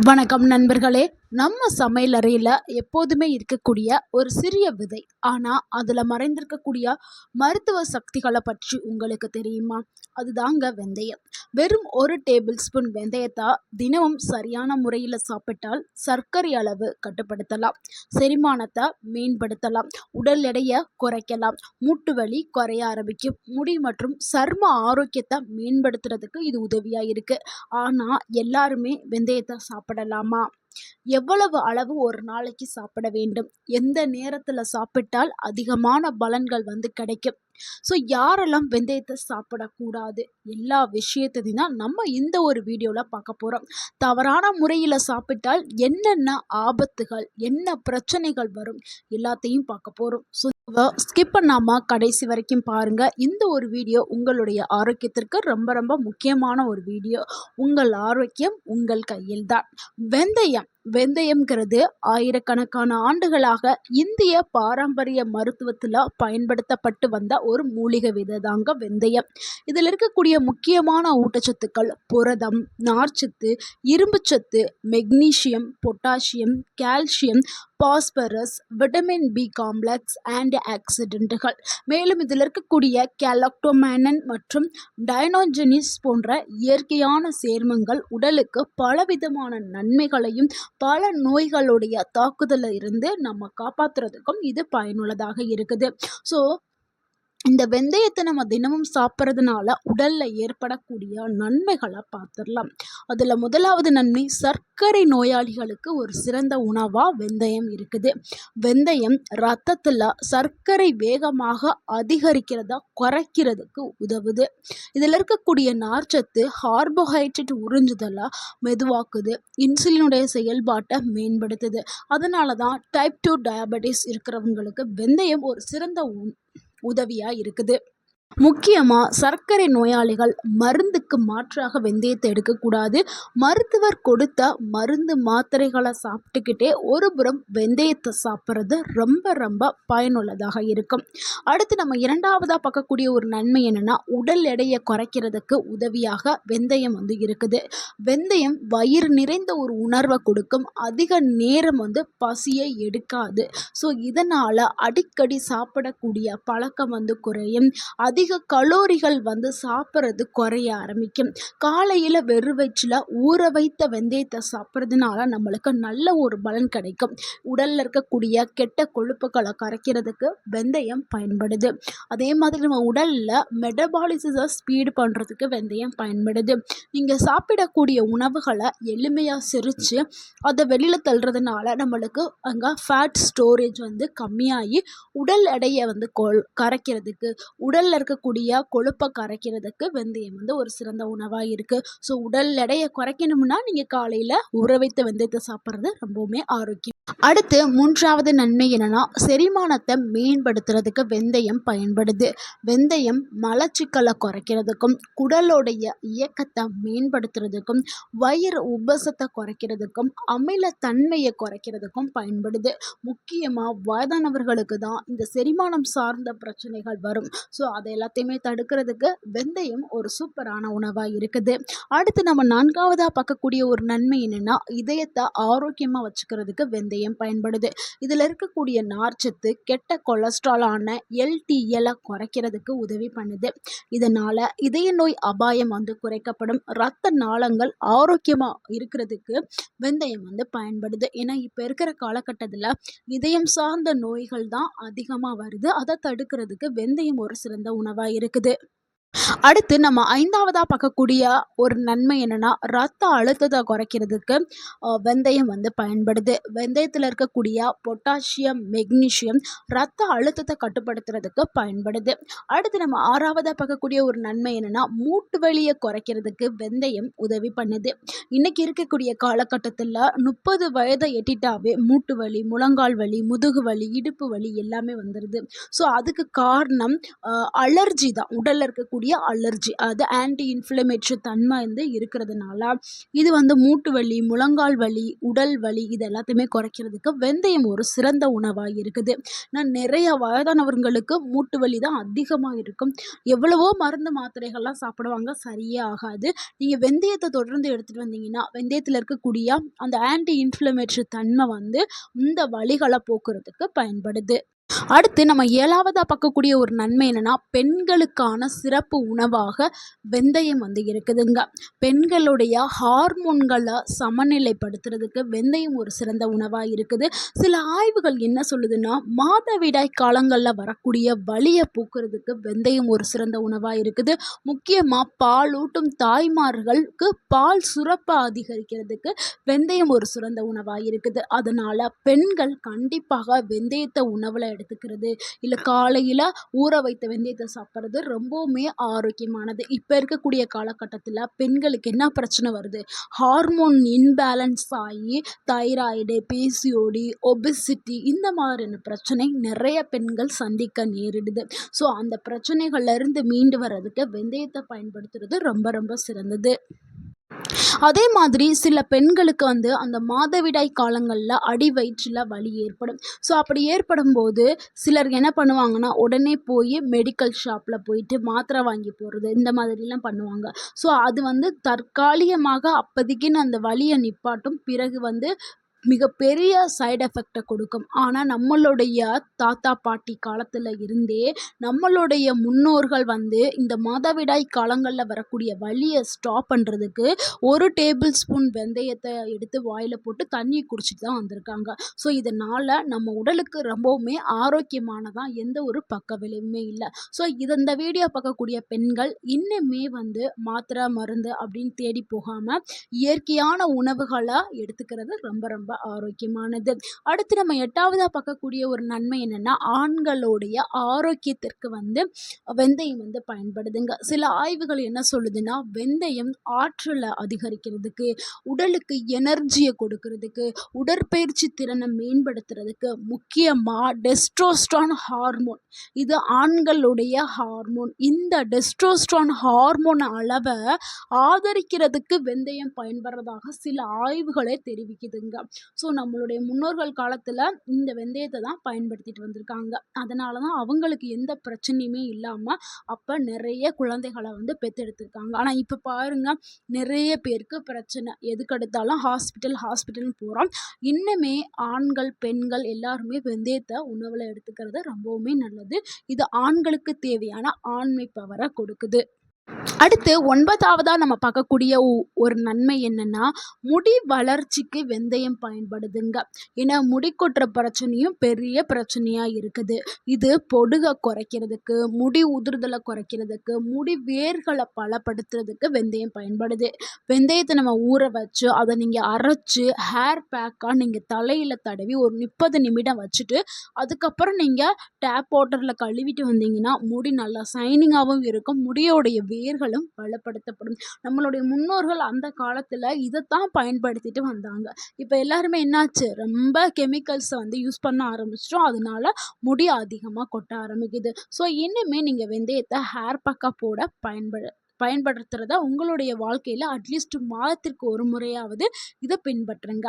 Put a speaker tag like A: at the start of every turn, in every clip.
A: வணக்கம் நண்பர்களே. நம்ம சமையலறையில் எப்போதுமே இருக்கக்கூடிய ஒரு சிறிய விதை, ஆனால் அதில் மறைந்திருக்கக்கூடிய மருத்துவ சக்திகளை பற்றி உங்களுக்கு தெரியுமா? அதுதாங்க வெந்தயம். வெறும் ஒரு டேபிள் ஸ்பூன் வெந்தயத்தை தினமும் சரியான முறையில் சாப்பிட்டால் சர்க்கரை அளவு கட்டுப்படுத்தலாம், செரிமானத்தை மேம்படுத்தலாம், உடல் எடையை குறைக்கலாம், மூட்டு வலி குறைய ஆரம்பிக்கும், முடி மற்றும் சர்ம ஆரோக்கியத்தை மேம்படுத்துறதுக்கு இது உதவியாக இருக்குது. ஆனால் எல்லாருமே வெந்தயத்தை சாப்பிடலாமா? எவ்வளவு அளவு ஒரு நாளைக்கு சாப்பிட வேண்டும்? எந்த நேரத்தில் சாப்பிட்டால் அதிகமான பலன்கள் கிடைக்கும்? ஸோ யாரெல்லாம் வெந்தயத்தை சாப்பிடக்கூடாது, எல்லா விஷயத்தையும் தான் நம்ம இந்த ஒரு வீடியோவில் பார்க்க போகிறோம். தவறான முறையில் சாப்பிட்டால் என்னென்ன ஆபத்துகள், என்ன பிரச்சனைகள் வரும், எல்லாத்தையும் பார்க்க போகிறோம். ஸோ ஸ்கிப் பண்ணாமல் கடைசி வரைக்கும் பாருங்கள். இந்த ஒரு வீடியோ உங்களுடைய ஆரோக்கியத்திற்கு ரொம்ப ரொம்ப முக்கியமான ஒரு வீடியோ. உங்கள் ஆரோக்கியம் உங்கள் கையில் தான். வெந்தயம்ங்கிறது ஆயிரக்கணக்கான ஆண்டுகளாக இந்திய பாரம்பரிய மருத்துவத்தில் பயன்படுத்தப்பட்டு வந்த ஒரு மூலிகை விதை தாங்க வெந்தயம். இதில் இருக்கக்கூடிய முக்கியமான ஊட்டச்சத்துக்கள் புரதம், நார்ச்சத்து, இரும்புச்சத்து, magnesium, potassium, calcium, phosphorus, vitamin B complex, anti ஆக்சிடென்ட்டுகள். மேலும் இதில் இருக்கக்கூடிய கேலக்டோமேனன் மற்றும் டைனோஜெனிஸ் போன்ற இயற்கையான சேர்மங்கள் உடலுக்கு பலவிதமான நன்மைகளையும் பல நோய்களுடைய தாக்குதலில் இருந்து நம்ம காப்பாற்றுறதுக்கும் இது பயனுள்ளதாக இருக்குது. ஸோ இந்த வெந்தயத்தை நம்ம தினமும் சாப்பிட்றதுனால உடலில் ஏற்படக்கூடிய நன்மைகளை பார்த்துடலாம். அதில் முதலாவது நன்மை, சர்க்கரை நோயாளிகளுக்கு ஒரு சிறந்த உணவாக வெந்தயம் இருக்குது. வெந்தயம் ரத்தத்தில் சர்க்கரை வேகமாக அதிகரிக்கிறதா குறைக்கிறதுக்கு உதவுது. இதில் இருக்கக்கூடிய நார்ச்சத்து கார்போஹைட்ரேட் உறிஞ்சுதலை மெதுவாக்குது, இன்சுலினுடைய செயல்பாட்டை மேம்படுத்துது. அதனால தான் டைப் 2 டயபெட்டிஸ் இருக்கிறவங்களுக்கு வெந்தயம் ஒரு சிறந்த உதவியாக இருக்குது. முக்கியமாக சர்க்கரை நோயாளிகள் மருந்துக்கு மாற்றாக வெந்தயத்தை எடுக்கக்கூடாது. மருத்துவர் கொடுத்த மருந்து மாத்திரைகளை சாப்பிட்டுக்கிட்டே ஒரு புறம் வெந்தயத்தை சாப்பிட்றது ரொம்ப ரொம்ப பயனுள்ளதாக இருக்கும். அடுத்து நம்ம இரண்டாவதாக பார்க்கக்கூடிய ஒரு நன்மை என்னென்னா, உடல் எடையை குறைக்கிறதுக்கு உதவியாக வெந்தயம் இருக்குது. வெந்தயம் வயிறு நிறைந்த ஒரு உணர்வை கொடுக்கும், அதிக நேரம் பசியை எடுக்காது. ஸோ இதனால் அடிக்கடி சாப்பிடக்கூடிய பழக்கம் குறையும். அதிக கலோரிகள் சாப்பிட்றது குறைய ஆரம்பிக்கும். காலையில் வெறும் வயிற்றில் ஊற வைத்த வெந்தயத்தை சாப்பிட்றதுனால நம்மளுக்கு நல்ல ஒரு பலன் கிடைக்கும். உடலில் இருக்கக்கூடிய கெட்ட கொழுப்புகளை கரைக்கிறதுக்கு வெந்தயம் பயன்படுது. அதே மாதிரி நம்ம உடலில் மெட்டபாலிசத்தை ஸ்பீடு பண்ணுறதுக்கு வெந்தயம் பயன்படுது. நீங்கள் சாப்பிடக்கூடிய உணவுகளை எளிமையாக செரித்து அதை வெளியில் தள்ளுறதுனால நம்மளுக்கு அங்கே ஃபேட் ஸ்டோரேஜ் கம்மியாகி உடல் எடையை கரைக்கிறதுக்கு, உடலில் இருக்கக்கூடிய கொழுப்பை கரைக்கிறதுக்கு வெந்தயம் ஒரு சிறந்த உணவாக இருக்குது. ஸோ உடல் எடையை குறைக்கணும்னா நீங்கள் காலையில் ஊற வைத்த வெந்தயத்தை சாப்பிட்றது ரொம்பவுமே ஆரோக்கியம். அடுத்து மூன்றாவது நன்மை என்னன்னா, செரிமானத்தை மேம்படுத்துறதுக்கு வெந்தயம் பயன்படுது. வெந்தயம் மலச்சிக்கலை குறைக்கிறதுக்கும், குடலுடைய இயக்கத்தை மேம்படுத்துறதுக்கும், வயிறு உபசத்தை குறைக்கிறதுக்கும், அமிலத்தன்மையை குறைக்கிறதுக்கும் பயன்படுது. முக்கியமாக வயதானவர்களுக்கு தான் இந்த செரிமானம் சார்ந்த பிரச்சனைகள் வரும். ஸோ அதை எல்லாத்தையுமே தடுக்கிறதுக்கு வெந்தயம் ஒரு சூப்பரான உணவாக இருக்குது. அடுத்து நம்ம நான்காவதாக பார்க்கக்கூடிய ஒரு நன்மை என்னென்னா, இதயத்தை ஆரோக்கியமாக வச்சுக்கிறதுக்கு வெந்தயம் பயன்படுது. இதில் இருக்கக்கூடிய நார்ச்சத்து கெட்ட கொலஸ்ட்ராலான LDL குறைக்கிறதுக்கு உதவி பண்ணுது. இதனால் இதய நோய் அபாயம் குறைக்கப்படும். இரத்த நாளங்கள் ஆரோக்கியமாக இருக்கிறதுக்கு வெந்தயம் பயன்படுது. ஏன்னா இப்போ இருக்கிற காலகட்டத்தில் இதயம் சார்ந்த நோய்கள் தான் அதிகமாக வருது. அதை தடுக்கிறதுக்கு வெந்தயம் ஒரு சிறந்த உணவாக இருக்குது. அடுத்து நம்ம ஐந்தாவதாக பார்க்கக்கூடிய ஒரு நன்மை என்னென்னா, ரத்த அழுத்தத்தை குறைக்கிறதுக்கு வெந்தயம் பயன்படுது. வெந்தயத்தில் இருக்கக்கூடிய பொட்டாசியம், மெக்னீசியம் ரத்த அழுத்தத்தை கட்டுப்படுத்துறதுக்கு பயன்படுது. அடுத்து நம்ம ஆறாவதாக பார்க்கக்கூடிய ஒரு நன்மை என்னென்னா, மூட்டு வலியை குறைக்கிறதுக்கு வெந்தயம் உதவி பண்ணுது. இன்றைக்கி இருக்கக்கூடிய காலகட்டத்தில் 30 வயதை எட்டிட்டாவே மூட்டு வலி, முழங்கால் வலி, முதுகு வலி, இடுப்பு வலி எல்லாமே வந்துடுது. ஸோ அதுக்கு காரணம் அலர்ஜி தான். உடலில் இருக்கக்கூடிய இருக்கக்கூடிய அலர்ஜி, அது ஆன்டி இன்ஃப்ளமேட்டரி தன்மை வந்து இருக்கிறதுனால இது வந்து மூட்டு வலி, முழங்கால் வலி, உடல் வலி இது எல்லாத்தையுமே குறைக்கிறதுக்கு வெந்தயம் ஒரு சிறந்த உணவா இருக்குது. நான் நிறைய வயதானவர்களுக்கு மூட்டு வலி தான் அதிகமா இருக்கும். எவ்வளவோ மருந்து மாத்திரைகள்லாம் சாப்பிடுவாங்க, சரியே ஆகாது. நீங்க வெந்தயத்த தொடர்ந்து எடுத்துட்டு வந்தீங்கன்னா, வெந்தயத்தில இருக்கக்கூடிய அந்த ஆன்டி இன்ஃப்ளமேட்டரி தன்மை வந்து இந்த வலிகள போக்குறதுக்கு பயன்படுது. அடுத்து நம்ம 7வதா பார்க்கக்கூடிய ஒரு நன்மை என்னன்னா, பெண்களுக்கான சிறப்பு உணவாக வெந்தயம் வந்து இருக்குதுங்க. பெண்களுடைய ஹார்மோன்கள சமநிலைப்படுத்துறதுக்கு வெந்தயம் ஒரு சிறந்த உணவா இருக்குது. சில ஆய்வுகள் என்ன சொல்லுதுன்னா, மாதவிடாய் காலங்கள்ல வரக்கூடிய வலிய போக்குறதுக்கு வெந்தயம் ஒரு சிறந்த உணவா இருக்குது. முக்கியமா பாலூட்டும் தாய்மார்களுக்கு பால் சுரப்ப அதிகரிக்கிறதுக்கு வெந்தயம் ஒரு சிறந்த உணவா இருக்குது. அதனால பெண்கள் கண்டிப்பாக வெந்தயத்த உணவுல எடுத்துக்கிறது, இல்ல காலையில ஊற வைத்த வெந்தயத்த சாப்பிட்றது ரொம்பவுமே ஆரோக்கியமானது. இப்ப இருக்கக்கூடிய காலகட்டத்தில பெண்களுக்கு என்ன பிரச்சனை வருது? ஹார்மோன் இன்பேலன்ஸ் ஆகி தைராய்டு, பிசிஓடி, ஒபெசிட்டி இந்த மாதிரியான பிரச்சனை நிறைய பெண்கள் சந்திக்க நேரிடுது. ஸோ அந்த பிரச்சனைகள்ல இருந்து மீண்டு வர்றதுக்கு வெந்தயத்த பயன்படுத்துறது ரொம்ப ரொம்ப சிறந்தது. அதே மாதிரி சில பெண்களுக்கு வந்து அந்த மாதவிடாய் காலங்கள்ல அடி வயிற்றில வலி ஏற்படும். ஸோ அப்படி ஏற்படும்போது சிலர் என்ன பண்ணுவாங்கன்னா, உடனே போய் மெடிக்கல் ஷாப்ல போயிட்டு மாத்திரை வாங்கி போடுறது, இந்த மாதிரிலாம் பண்ணுவாங்க. ஸோ அது வந்து தற்காலிகமாக அப்போதைக்குன்னு அந்த வலிய நிப்பாட்டும். பிறகு வந்து மிகப்பெரிய சைட் எஃபெக்ட்டை கொடுக்கும். ஆனால் நம்மளுடைய தாத்தா பாட்டி காலத்தில் இருந்தே நம்மளுடைய முன்னோர்கள் வந்து இந்த மாதவிடாய் காலங்களில் வரக்கூடிய வலியை ஸ்டாப் பண்ணுறதுக்கு 1 டேபிள் ஸ்பூன் வெந்தயத்தை எடுத்து வாயில் போட்டு தண்ணி குடிச்சிட்டு தான் வந்திருக்காங்க. ஸோ இதனால் நம்ம உடலுக்கு ரொம்பவுமே ஆரோக்கியமானதான், எந்த ஒரு பக்க விளைவுமே இல்லை. ஸோ இந்த வீடியோ பார்க்கக்கூடிய பெண்கள் இன்னுமே வந்து மாத்திரை மருந்து அப்படின்னு தேடி போகாமல் இயற்கையான உணவுகளை எடுத்துக்கிறது ரொம்ப ரொம்ப ஆரோக்கியமானது. அடுத்து நம்ம 8வதா பார்க்கக்கூடிய ஒரு நன்மை என்னன்னா, ஆண்களுடைய ஆரோக்கியத்திற்கு வந்து வெந்தயம் வந்து பயன்படுதுங்க. சில ஆய்வுகள் என்ன சொல்லுதுன்னா, வெந்தயம் ஆற்றலை அதிகரிக்கிறதுக்கு, உடலுக்கு எனர்ஜியை கொடுக்கறதுக்கு, உடற்பயிற்சி திறனை மேம்படுத்துறதுக்கு, முக்கியமா டெஸ்டோஸ்டரான் ஹார்மோன், இது ஆண்களுடைய ஹார்மோன். இந்த டெஸ்டோஸ்டரான் ஹார்மோன் அளவை ஆதரிக்கிறதுக்கு வெந்தயம் பயன்படுறதாக சில ஆய்வுகளே தெரிவிக்குதுங்க. ஸோ நம்மளுடைய முன்னோர்கள் காலத்தில் இந்த வெந்தயத்தை தான் பயன்படுத்திட்டு வந்திருக்காங்க. அதனால தான் அவங்களுக்கு எந்த பிரச்சனையுமே இல்லாமல் அப்போ நிறைய குழந்தைகளை வந்து பெற்றெடுத்திருக்காங்க. ஆனால் இப்போ பாருங்க, நிறைய பேருக்கு பிரச்சனை, எதுக்கெடுத்தாலும் ஹாஸ்பிட்டல்னு போகிறோம். இன்னுமே ஆண்கள் பெண்கள் எல்லாருமே வெந்தயத்தை உணவில் எடுத்துக்கிறது ரொம்பவுமே நல்லது. இது ஆண்களுக்கு தேவையான ஆண்மை பவரை கொடுக்குது. அடுத்து 9வதா நம்ம பார்க்கக்கூடிய ஒரு நன்மை என்னன்னா, முடி வளர்ச்சிக்கு வெந்தயம் பயன்படுதுங்க. ஏன்னா முடி கொட்டுற பிரச்சனையும் பெரிய பிரச்சனையா இருக்குது. இது பொடுகை குறைக்கிறதுக்கு, முடி உதிர்தலை குறைக்கிறதுக்கு, முடி வேர்களை பலப்படுத்துறதுக்கு வெந்தயம் பயன்படுது. வெந்தயத்தை நம்ம ஊற வச்சு அதை நீங்கள் அரைச்சு ஹேர் பேக்காக நீங்கள் தலையில் தடவி ஒரு 30 நிமிடம் வச்சுட்டு அதுக்கப்புறம் நீங்கள் டேப் வாட்டரில் கழுவிட்டு வந்தீங்கன்னா முடி நல்லா சைனிங்காகவும் இருக்கும், முடியோடைய வேர்களும் பலப்படுத்தப்படும். நம்மளுடைய முன்னோர்கள் அந்த காலத்துல இதைத்தான் பயன்படுத்திட்டு வந்தாங்க. இப்போ எல்லாருமே என்னாச்சு, ரொம்ப கெமிக்கல்ஸை வந்து யூஸ் பண்ண ஆரம்பிச்சிட்டோம். அதனால முடி அதிகமாக கொட்ட ஆரம்பிக்குது. ஸோ இன்னுமே நீங்கள் வெந்தயத்தை ஹேர் பேக்காக போட பயன்படுத்துறத உங்களுடைய வாழ்க்கையில் அட்லீஸ்ட் மாதத்திற்கு ஒரு முறையாவது இதை பின்பற்றுங்க.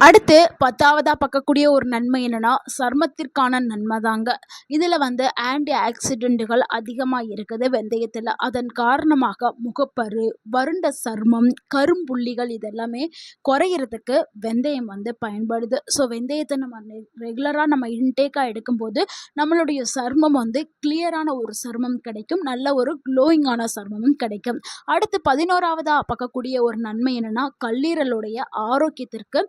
A: அடுத்து 10வதா பார்க்கக்கூடிய ஒரு நன்மை என்னன்னா, சருமத்திற்கான நன்மை தாங்க. இதில் வந்து ஆன்டி ஆக்சிடென்ட்டுகள் அதிகமாக இருக்குது வெந்தயத்தில். அதன் காரணமாக முகப்பரு, வறண்ட சருமம், கரும்புள்ளிகள் இதெல்லாமே குறையிறதுக்கு வெந்தயம் வந்து பயன்படுது. ஸோ வெந்தயத்தை நம்ம ரெகுலராக நம்ம இன்டேக்காக எடுக்கும்போது நம்மளுடைய சருமம் வந்து கிளியரான ஒரு சருமம் கிடைக்கும், நல்ல ஒரு க்ளோயிங்கான சருமமும் கிடைக்கும். அடுத்து 11வதா பார்க்கக்கூடிய ஒரு நன்மை என்னன்னா, கல்லீரலுடைய ஆரோக்கியத்திற்கு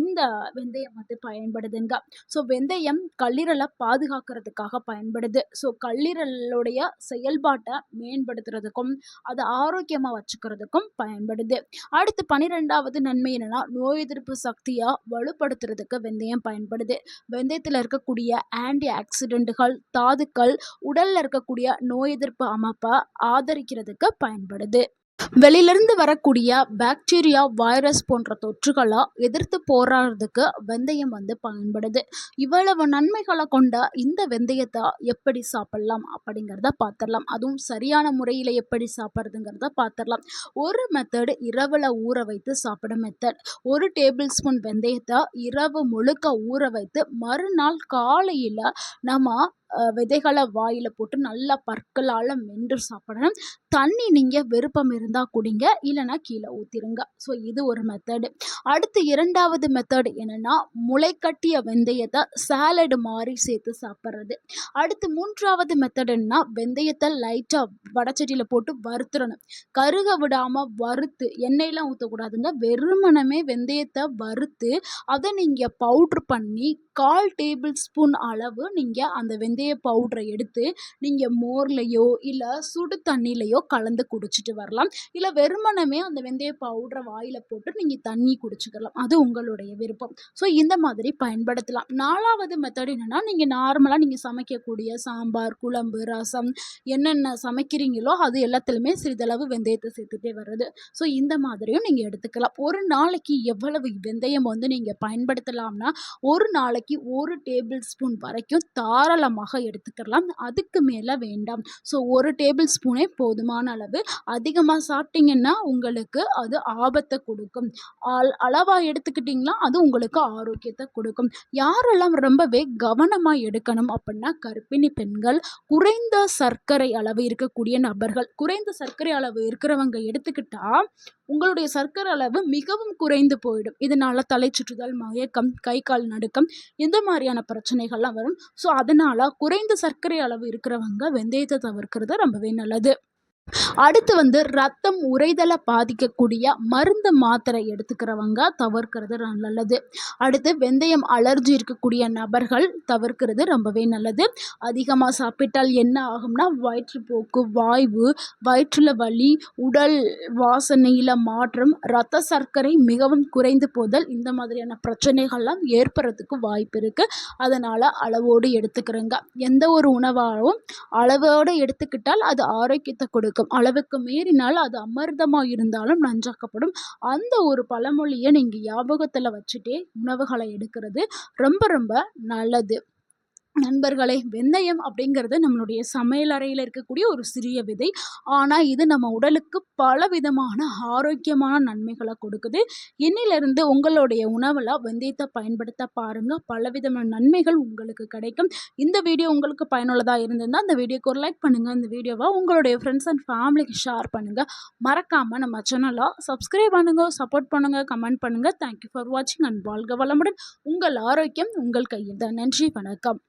A: இந்த வெந்தயம் வந்து பயன்படுதுங்க. ஸோ வெந்தயம் கல்லீரலை பாதுகாக்கிறதுக்காக பயன்படுது. ஸோ கல்லீரலுடைய செயல்பாட்டை மேம்படுத்துறதுக்கும் அதை ஆரோக்கியமாக வச்சுக்கிறதுக்கும் பயன்படுது. அடுத்து 12வது நன்மை என்னன்னா, நோய் எதிர்ப்பு சக்தியை வலுப்படுத்துறதுக்கு வெந்தயம் பயன்படுது. வெந்தயத்தில் இருக்கக்கூடிய ஆன்டி ஆக்சிடென்ட்டுகள், தாதுக்கள் உடல்ல இருக்கக்கூடிய நோய் எதிர்ப்பு அமைப்பை ஆதரிக்கிறதுக்கு பயன்படுது. வெளியிலிருந்து வரக்கூடிய பாக்டீரியா, வைரஸ் போன்ற தொற்றுகள எதிர்த்து போராடுறதுக்கு வெந்தயம் பயன்படுது. இவ்வளவு நன்மைகள கொண்ட இந்த வெந்தயத்த எப்படி சாப்பிடலாம் அப்படிங்கிறத பார்த்துரலாம். அதுவும் சரியான முறையில எப்படி சாப்பிடுறதுங்கிறத பார்த்துரலாம். ஒரு மெத்தட் இரவுல ஊற வைத்து சாப்பிடும் மெத்தட். 1 டேபிள் ஸ்பூன் வெந்தயத்த இரவு முழுக்க ஊற வைத்து மறுநாள் காலையில நம்ம விதைகள வாயில போட்டு நல்லா பற்களால மென்று சாப்பிடணும். தண்ணி நீங்க விருப்பம் இருந்தா குடிங்க. இல்லன்னா கீழ ஊத்திருங்க. ஸோ இது ஒரு மெத்தடு. அடுத்து 2வது மெத்தட் என்னன்னா, முளைக்கட்டிய வெந்தயத்த சாலட் மாரி சேர்த்து சாப்பிடுறது. அடுத்து 3வது மெத்தட் என்னன்னா, வெந்தயத்த லைட்டா வடச்சட்டியில போட்டு வறுத்துறணும். கருக விடாம வறுத்து எண்ணெயெல்லாம் ஊத்தக்கூடாதுங்க. வெறுமனமே வெந்தயத்த வறுத்து, அத நீங்க பவுடர் பண்ணி 1/4 டேபிள் ஸ்பூன் அளவு நீங்க அந்த வெந்தய பவுடர எடுத்து, நீங்க மோர்லயோ, இல்ல சுடு தண்ணீலயோ கலந்து குடிச்சிட்டு வரலாம். இல்ல வெறுமனமே அந்த வெந்தய பவுடர வாயில போட்டு நீங்க தண்ணி குடிச்சுக்கலாம். அது உங்களுடைய விருப்பம். ஸோ இந்த மாதிரி பயன்படுத்தலாம். 4வது மெத்தட் என்னன்னா, நீங்க நார்மலா நீங்க சமைக்கக்கூடிய சாம்பார், குழம்பு, ரசம் என்னென்ன சமைக்கிறீங்களோ அது எல்லாத்துலயுமே சிறிதளவு வெந்தயத்த சேர்த்துட்டே வர்றது. ஸோ இந்த மாதிரியும் நீங்க எடுத்துக்கலாம். ஒரு நாளைக்கு எவ்வளவு வெந்தயம் நீங்க பயன்படுத்தலாம்னா, ஒரு நாளைக்கு 1 டேபிள் ஸ்பூன் வரைக்கும் தாராளமாக எடுத்துக்கலாம். அதுக்கு மேல வேண்டாம். ஸோ 1 டேபிள் ஸ்பூனே போதுமான அளவு. அதிகமா சாப்பிட்டீங்கன்னா உங்களுக்கு அது ஆபத்த கொடுக்கும். அளவா எடுத்துக்கிட்டீங்கன்னா அது உங்களுக்கு ஆரோக்கியத்த கொடுக்கும். யாரெல்லாம் ரொம்பவே கவனமா எடுக்கணும் அப்படின்னா, கர்ப்பிணி பெண்கள், குறைந்த சர்க்கரை அளவு இருக்கக்கூடிய நபர்கள். குறைந்த சர்க்கரை அளவு இருக்கிறவங்க எடுத்துக்கிட்டா உங்களுடைய சர்க்கரை அளவு மிகவும் குறைந்து போயிடும். இதனால தலை சுற்றுதல், மயக்கம், கை கால் நடுக்கம் இந்த மாதிரியான பிரச்சனைகள்லாம் வரும். ஸோ அதனால குறைந்த சர்க்கரை அளவு இருக்கிறவங்க வெந்தயத்த தவிர்க்கிறது ரொம்பவே நல்லது. அடுத்து ரத்தம் உறைதல பாதிக்கக்கூடிய மருந்து மாத்திரை எடுத்துக்கிறவங்க தவிர்க்கிறது நல்லது. அடுத்து வெந்தயம் அலர்ஜி இருக்கக்கூடிய நபர்கள் தவிர்க்கிறது ரொம்பவே நல்லது. அதிகமா சாப்பிட்டால் என்ன ஆகும்னா, வயிற்றுப்போக்கு, வாய்வு, வயிற்றுல வலி, உடல் வாசனையில மாற்றம், இரத்த சர்க்கரை மிகவும் குறைந்து போதல் இந்த மாதிரியான பிரச்சனைகள்லாம் ஏற்படுறதுக்கு வாய்ப்பு இருக்கு. அதனால அளவோடு எடுத்துக்கிறங்க. எந்த ஒரு உணவாகவும் அளவோடு எடுத்துக்கிட்டால் அது ஆரோக்கியத்தை கொடுக்கும். அளவுக்கு மீறினால் அது அமிர்தமா இருந்தாலும் நஞ்சாக்கப்படும். அந்த ஒரு பழமொழியை நீங்க ஞாபகத்துல வச்சுட்டே உணவுகளை எடுக்கிறது ரொம்ப ரொம்ப நல்லது. நண்பர்களே, வெந்தயம் அப்படிங்கிறது நம்மளுடைய சமையல் அறையில் இருக்கக்கூடிய ஒரு சிறிய விதை. ஆனால் இது நம்ம உடலுக்கு பலவிதமான ஆரோக்கியமான நன்மைகளை கொடுக்குது. இன்னிலிருந்து உங்களுடைய உணவில் வெந்தயத்தை பயன்படுத்த பாருங்கள். பலவிதமான நன்மைகள் உங்களுக்கு கிடைக்கும். இந்த வீடியோ உங்களுக்கு பயனுள்ளதாக இருந்திருந்தால் அந்த வீடியோக்கு ஒரு லைக் பண்ணுங்கள். இந்த வீடியோவை உங்களுடைய ஃப்ரெண்ட்ஸ் அண்ட் ஃபேமிலிக்கு ஷேர் பண்ணுங்கள். மறக்காமல் நம்ம சேனலை சப்ஸ்கிரைப் பண்ணுங்கள், சப்போர்ட் பண்ணுங்கள், கமெண்ட் பண்ணுங்கள். தேங்க்யூ ஃபார் வாட்சிங் அண்ட் வாழ்க வளமுடன். உங்கள் ஆரோக்கியம் உங்கள் கையில் தான். நன்றி, வணக்கம்.